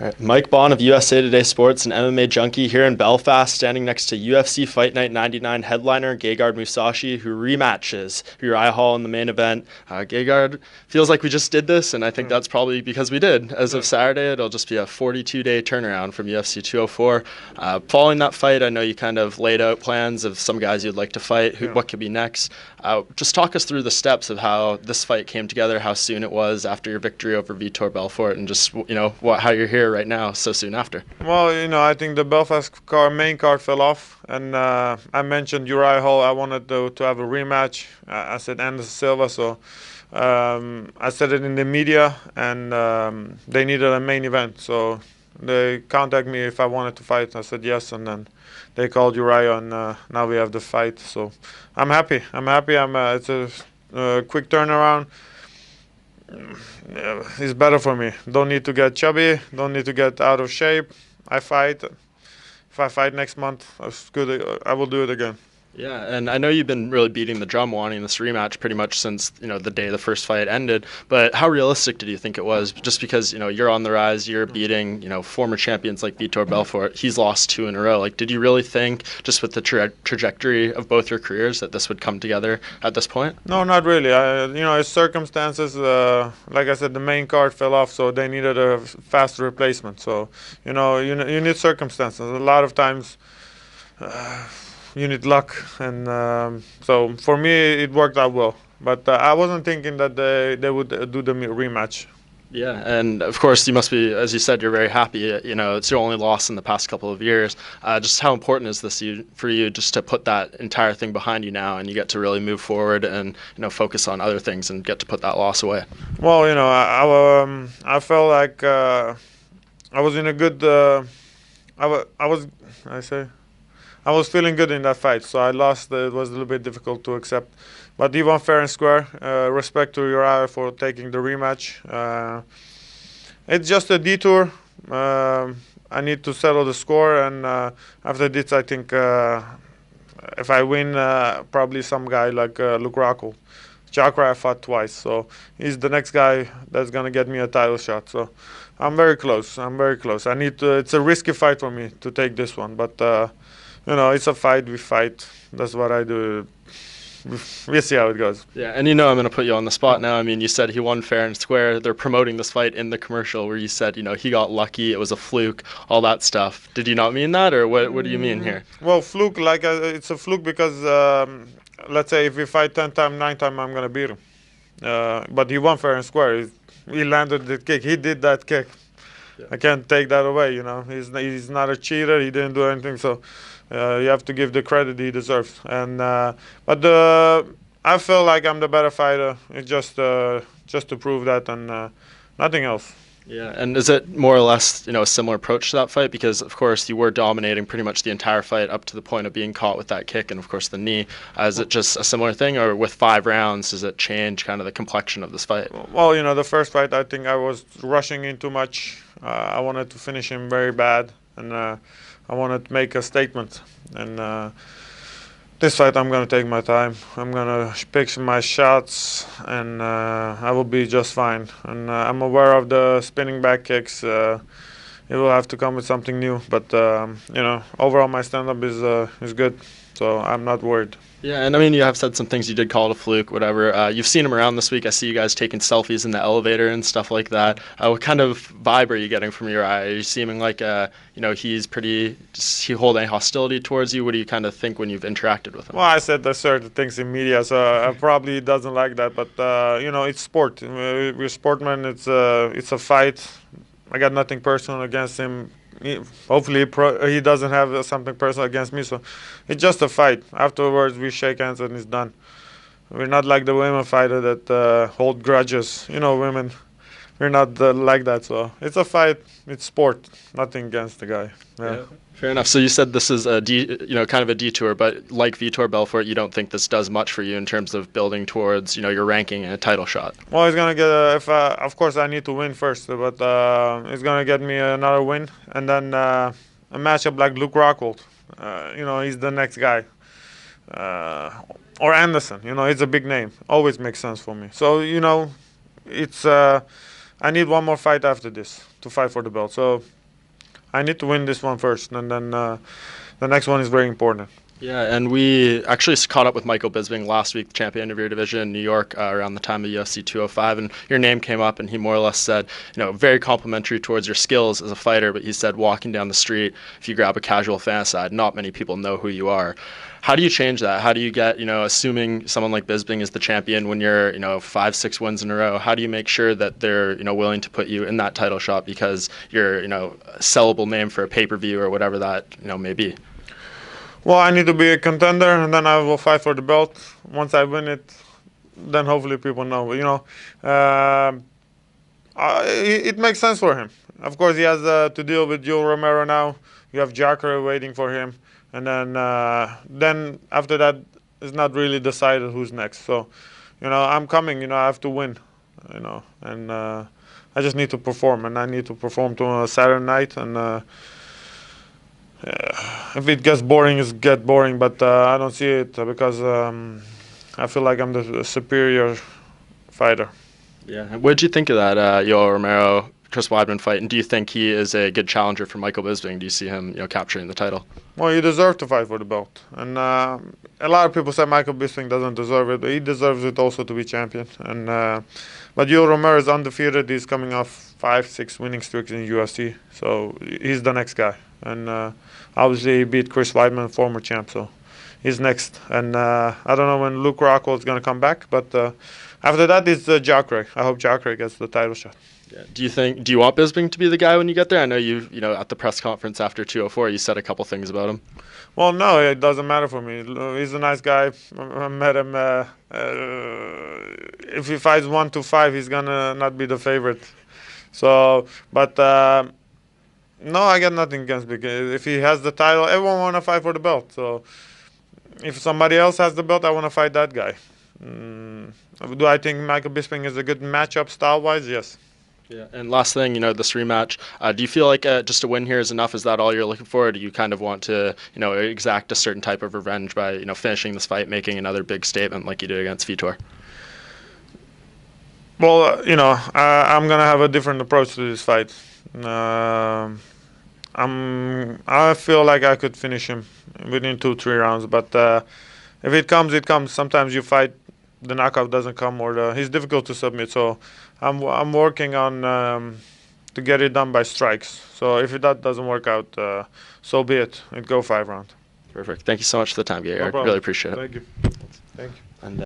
All right. Mike Bond of USA Today Sports and MMA Junkie here in Belfast, standing next to UFC Fight Night 99 headliner Gegard Mousasi, who rematches Uriah Hall in the main event. Gegard, feels like we just did this, and I think that's probably because we did. As of Saturday, it'll just be a 42-day turnaround from UFC 204. Following that fight, I know you kind of laid out plans of some guys you'd like to fight, what could be next. Just talk us through the steps of how this fight came together, how soon it was after your victory over Vitor Belfort, and just how you're here right now so soon after. Well, I think the Belfast main card fell off, and I mentioned Uriah Hall. I wanted to have a rematch. I said Anderson Silva, so I said it in the media, and they needed a main event, so they contacted me if I wanted to fight. I said yes, and then they called Uriah, and now we have the fight. So I'm happy. It's a quick turnaround. It's better for me. Don't need to get chubby. Don't need to get out of shape. I fight. If I fight next month, it's good. I will do it again. Yeah, and I know you've been really beating the drum wanting this rematch pretty much since, the day the first fight ended, but how realistic did you think it was? Just because, you're on the rise, you're beating, former champions like Vitor Belfort, he's lost 2 in a row. Like, did you really think, just with the trajectory of both your careers, that this would come together at this point? No, not really. It's circumstances. Like I said, the main card fell off, so they needed a fast replacement. So, you need circumstances. A lot of times, you need luck, and so for me it worked out well. But I wasn't thinking that they would do the rematch. Yeah, and of course you must be, as you said, you're very happy. It's your only loss in the past couple of years. Just how important is this for you, just to put that entire thing behind you now, and you get to really move forward and focus on other things and get to put that loss away? Well, I felt like I was in a good. I was feeling good in that fight, so I lost. It was a little bit difficult to accept, but he won fair and square. Respect to Uriah for taking the rematch. It's just a detour. I need to settle the score, and after this, I think if I win, probably some guy like Luke Rockhold. Chakra I fought twice, so he's the next guy that's gonna get me a title shot. So I'm very close. I need to. It's a risky fight for me to take this one, but. It's a fight. We fight. That's what I do. We'll see how it goes. Yeah, and I'm going to put you on the spot now. I mean, you said he won fair and square. They're promoting this fight in the commercial where you said, he got lucky, it was a fluke, all that stuff. Did you not mean that, or what do you mean here? Well, fluke, it's a fluke because, let's say if we fight 10 times, 9 times, I'm going to beat him. But he won fair and square. He landed the kick. He did that kick. Yeah. I can't take that away, He's not a cheater. He didn't do anything, so... you have to give the credit he deserves, but I feel like I'm the better fighter. It's just to prove that, and nothing else. Yeah, and is it more or less a similar approach to that fight? Because of course you were dominating pretty much the entire fight up to the point of being caught with that kick and of course the knee. Is it just a similar thing, or with 5 rounds does it change kind of the complexion of this fight? Well, the first fight I think I was rushing in too much. I wanted to finish him very bad, and I wanted to make a statement, and this fight I'm going to take my time. I'm going to pick my shots, and I will be just fine. And I'm aware of the spinning back kicks. It will have to come with something new, but overall my stand-up is good, so I'm not worried. Yeah, and I mean, you have said some things you did call it a fluke, whatever. You've seen him around this week. I see you guys taking selfies in the elevator and stuff like that. What kind of vibe are you getting from Uriah? Are you seeming like, he's pretty, does he hold any hostility towards you? What do you kind of think when you've interacted with him? Well, I said there's certain things in media, so I probably doesn't like that, but, it's sport. We're sportmen. It's a fight. I got nothing personal against him. Hopefully he doesn't have something personal against me, so it's just a fight. Afterwards we shake hands and it's done. We're not like the women fighter that hold grudges. Women, we're not like that, so it's a fight. It's sport. Nothing against the guy. Yeah. Fair enough. So you said this is kind of a detour, but like Vitor Belfort, you don't think this does much for you in terms of building towards, your ranking and a title shot? Well, he's gonna get. Of course, I need to win first, but he's gonna get me another win, and then a matchup like Luke Rockhold. He's the next guy. Or Anderson. It's a big name. Always makes sense for me. So it's. I need one more fight after this to fight for the belt. So I need to win this one first, and then the next one is very important. Yeah, and we actually caught up with Michael Bisping last week, the champion of your division in New York, around the time of UFC 205, and your name came up, and he more or less said, very complimentary towards your skills as a fighter, but he said walking down the street, if you grab a casual fan side, not many people know who you are. How do you change that? How do you get, assuming someone like Bisping is the champion when you're, 5-6 wins in a row, how do you make sure that they're, willing to put you in that title shot because you're, a sellable name for a pay-per-view or whatever that, may be? Well, I need to be a contender, and then I will fight for the belt. Once I win it, then hopefully people know. But, it makes sense for him. Of course, he has to deal with Joe Romero now. You have Jacare waiting for him. And then after that, it's not really decided who's next. So, I'm coming. I have to win, and I just need to perform. And I need to perform to a Saturday night. And if it gets boring, it gets boring. But I don't see it because I feel like I'm the superior fighter. Yeah. What did you think of that Yoel Romero, Chris Weidman fight? And do you think he is a good challenger for Michael Bisping? Do you see him, capturing the title? Well, he deserves to fight for the belt. And a lot of people say Michael Bisping doesn't deserve it, but he deserves it also to be champion. And but Yoel Romero is undefeated. He's coming off 5-6 winning streaks in UFC, so he's the next guy. And obviously he beat Chris Weidman, former champ, so he's next. And I don't know when Luke Rockhold is going to come back, but after that it's Jacare. I hope Jacare gets the title shot. Yeah. Do you want Bisping to be the guy when you get there? I know you at the press conference after 204, you said a couple things about him. Well, no, it doesn't matter for me. He's a nice guy. I met him. If he fights 1-5, he's gonna not be the favorite. So, but no, I got nothing against Bisping. If he has the title, everyone wanna fight for the belt. So, if somebody else has the belt, I wanna fight that guy. Do I think Michael Bisping is a good matchup style-wise? Yes. Yeah, and last thing, this rematch, do you feel like just a win here is enough? Is that all you're looking for? Or do you kind of want to, exact a certain type of revenge by, finishing this fight, making another big statement like you did against Vitor? Well, I'm going to have a different approach to this fight. I feel like I could finish him within 2-3 rounds, but if it comes, it comes. Sometimes you fight, the knockout doesn't come, or he's difficult to submit, so I'm working on to get it done by strikes. So if that doesn't work out, so be it. It go 5 rounds. Perfect. Thank you so much for the time, Gegard. No problem. Really appreciate it. Thank you. Thank you.